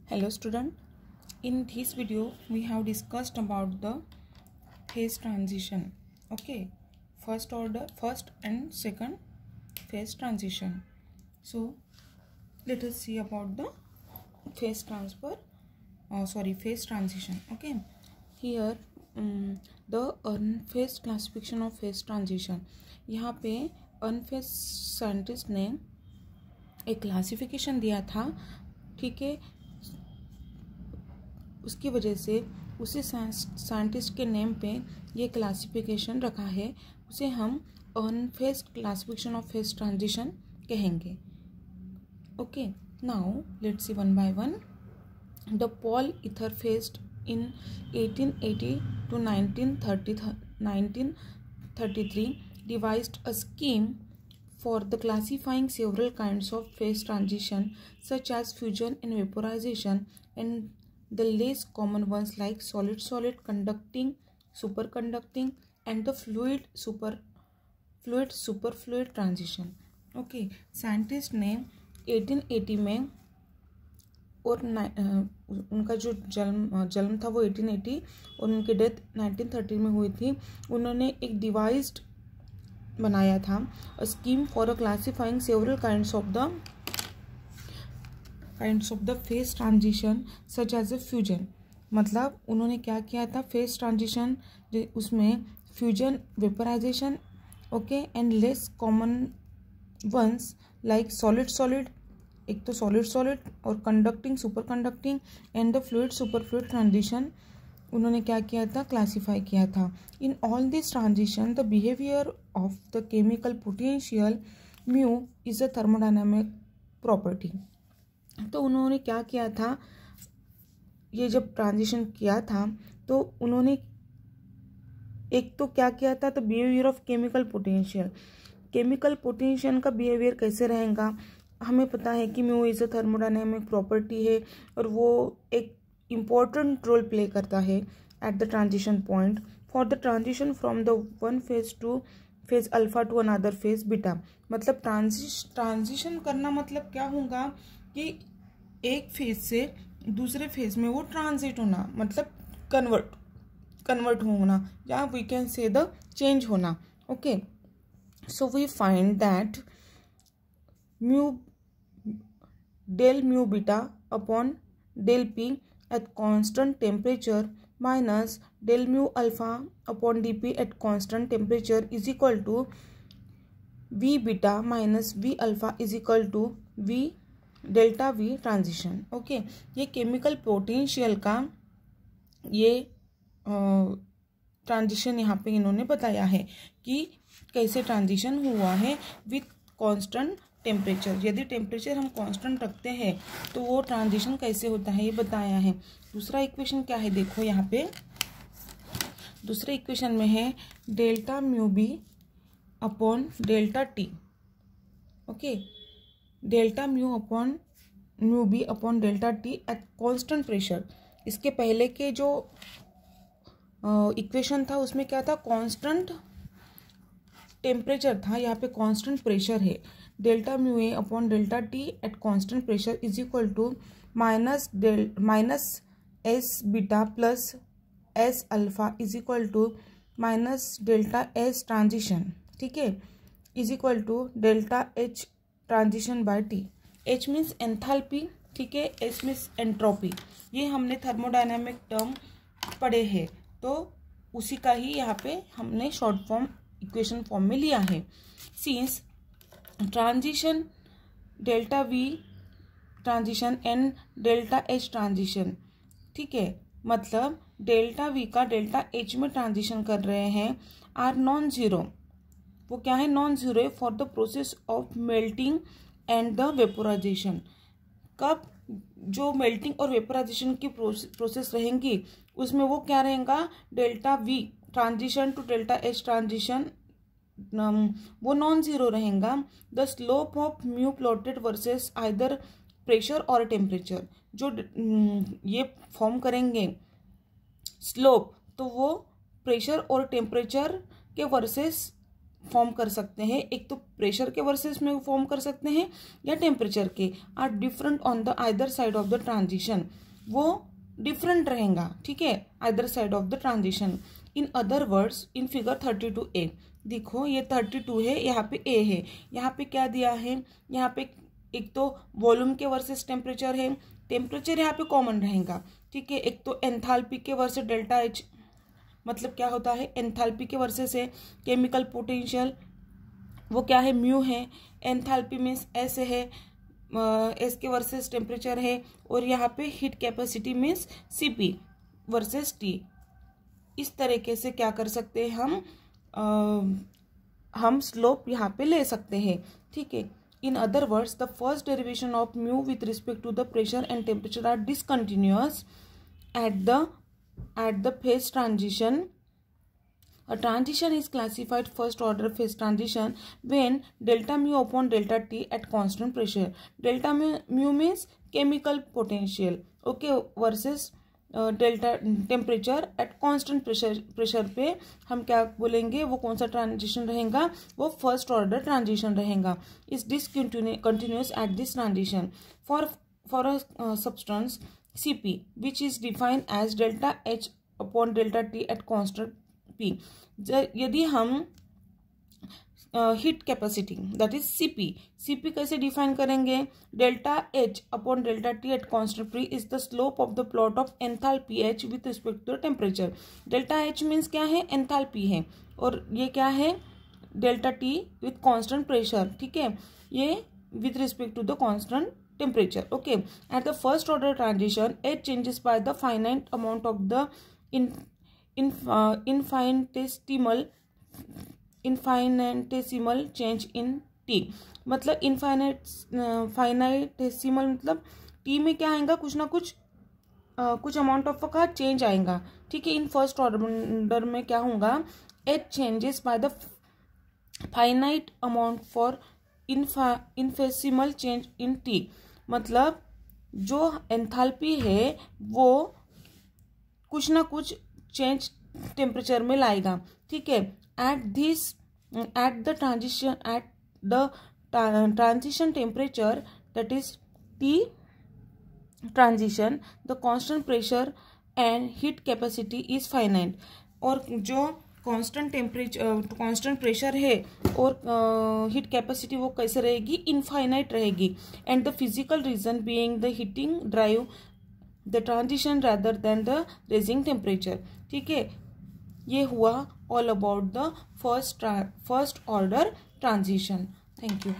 Hello student, in this video we have discussed about the phase transition. Okay, first and second phase transition. So let us see about the phase transition. Okay, here the unphased classification of phase transition. यहाँ पे unphased scientist ने एक classification दिया था, ठीक है। उसकी वजह से उसी साइंटिस्ट के नेम पे ये क्लासिफिकेशन रखा है, उसे हम अनफेस्ड क्लासिफिकेशन ऑफ फेज ट्रांजिशन कहेंगे। Okay, now let's see one by one. The Paul ether phase in 1880 to 1933 devised a scheme for the classifying several kinds of phase transition such as fusion and vaporization, and the less common ones like solid-solid, conducting, superconducting, and the fluid-superfluid transition. Okay, scientist ने 1880 में और उनका जो जन्म था वो 1880 और उनकी डेथ 1930 में हुई थी। उन्होंने एक डिवाइस बनाया था, a scheme for a classifying several kinds of the phase transition such as a fusion। मतलब उन्होंने क्या किया था, फेज ट्रांजिशन उसमें fusion, vaporisation, okay, and less common ones like solid, एक तो सॉलिड और conducting, super conducting, and the fluid super fluid transition उन्होंने क्या किया था, क्लासीफाई किया था। In all this transition the behaviour of the chemical potential mu is a thermodynamic property. तो उन्होंने क्या किया था, ये जब ट्रांजिशन किया था तो उन्होंने एक तो क्या किया था, तो बिहेवियर ऑफ केमिकल पोटेंशियल का बिहेवियर कैसे रहेगा। हमें पता है कि mu is a thermodynamic property है और वो एक इम्पोर्टेंट रोल प्ले करता है at the transition point for the transition from the one phase two phase alpha two another phase beta. मतलब ट्रांजिशन करना मतलब क्या होगा कि एक फेज से दूसरे फेज में वो ट्रांजिट होना, मतलब कन्वर्ट होना, या we can say the change होना। Okay, so we find that del mu beta upon del P at constant temperature minus del mu alpha upon D P at constant temperature is equal to V beta minus V alpha is equal to V delta V transition. Okay, ये chemical potential का ये transition यहाँ पे इन्होंने बताया है कि कैसे ट्रांजिशन हुआ है विथ कांस्टेंट टेम्परेचर। यदि टेम्परेचर हम कांस्टेंट रखते हैं तो वो ट्रांजिशन कैसे होता है ये बताया है। दूसरा इक्वेशन क्या है, देखो यहाँ पे दूसरे इक्वेशन में है delta mu B upon delta T. Okay, delta mu B upon delta T at constant pressure. इसके पहले के जो इक्वेशन था उसमें क्या था, कांस्टेंट टेम्परेचर था, यहाँ पे कांस्टेंट प्रेशर है। Delta mu A upon delta T at constant pressure is equal to minus S beta plus S alpha is equal to minus delta S transition, ठीक है, is equal to delta H transition by T. H means enthalpy, ठीक है, H means entropy. ये हमने thermodynamic term पढ़े हैं, तो उसी का ही यहाँ पे हमने शॉर्ट फॉर्म इक्वेशन फॉर्म में लिया है। Since transition delta V transition and delta H transition, ठीक है, मतलब डेल्टा वी का डेल्टा एच में ट्रांजिशन कर रहे हैं, आर नॉन जीरो। वो क्या है, नॉन जीरो है for the process of melting and the vaporisation. कब जो मेल्टिंग और वेपोराइजेशन की प्रोसेस रहेंगी उसमें वो क्या रहेगा, delta V transition to delta H transition वो नॉन जीरो रहेगा। The slope of mu plotted versus either pressure or temperature, जो ये फॉर्म करेंगे स्लोप, तो वो प्रेशर और टेम्परेचर के वर्सेस फॉर्म कर सकते हैं, एक तो प्रेशर के वर्सेस में फॉर्म कर सकते हैं या टेम्परेचर के, are different on the either side of the transition, वो डिफरेंट रहेगा, ठीक है, either side of the transition. In other words in figure 32A, देखो ये 32 है, यहाँ पे A है, यहाँ पे क्या दिया है, यहाँ पे एक तो वॉल्यूम के वर्सेस टेम्परेचर है, टेम्परेचर यहाँ पे कॉमन रहेगा, ठीक है। एक तो एंथैल्पी के वर्सेस डेल्टा एच, मतलब क्या होता है, एंथैल्पी के वर्सेस है केमिकल पोटेंशियल, वो क्या है, म्यू है। एंथैल्पी मीन्स एस है, एस के वर्सेस टेम्परेचर है, और यहाँ पे heat capacity means CP versus T. इस तरीके से क्या कर सकते हैं हम स्लोप यहाँ पे ले सकते हैं, ठीक है। In other words the first derivation of mu with respect to the pressure and temperature are discontinuous at the phase transition. A transition is classified first order phase transition when delta mu upon delta t at constant pressure. Delta mu means chemical potential, okay, versus delta temperature at constant pressure पे हम क्या बोलेंगे, वो कौन सा transition रहेगा, वो first order transition रहेगा। Is discontinuous at this transition for a substance Cp which is defined as delta H upon delta T at constant P। यदि हम heat capacity that is Cp कैसे डिफाइन करेंगे, delta H upon delta T at constant P is the slope of the plot of enthalpy H with respect to temperature. Delta H means क्या है, enthalpy है, और ये क्या है, delta T with constant pressure, ठीक है, ये with respect to the constant temperature, okay। At the first order transition H changes by the finite amount of the infinitesimal change in T। मतलब फाइनाइटेसिमल मतलब T में क्या आएगा, कुछ ना कुछ अमाउंट ऑफ का चेंज आएगा, ठीक है। इन फर्स्ट ऑर्डर में क्या होगा, H changes by the finite amount for infinitesimal change in T। मतलब जो एंथैल्पी है वो कुछ ना कुछ चेंज टेम्परेचर में लाएगा, ठीक है। At the transition temperature that is T transition the constant pressure and heat capacity is finite. और जो कांस्टेंट प्रेशर है और हीट कैपेसिटी वो कैसे रहेगी, इनफाइनाइट रहेगी। And the physical reason being the heating drive the transition rather than the raising temperature, ठीक है। ये हुआ all about the first order transition. Thank you.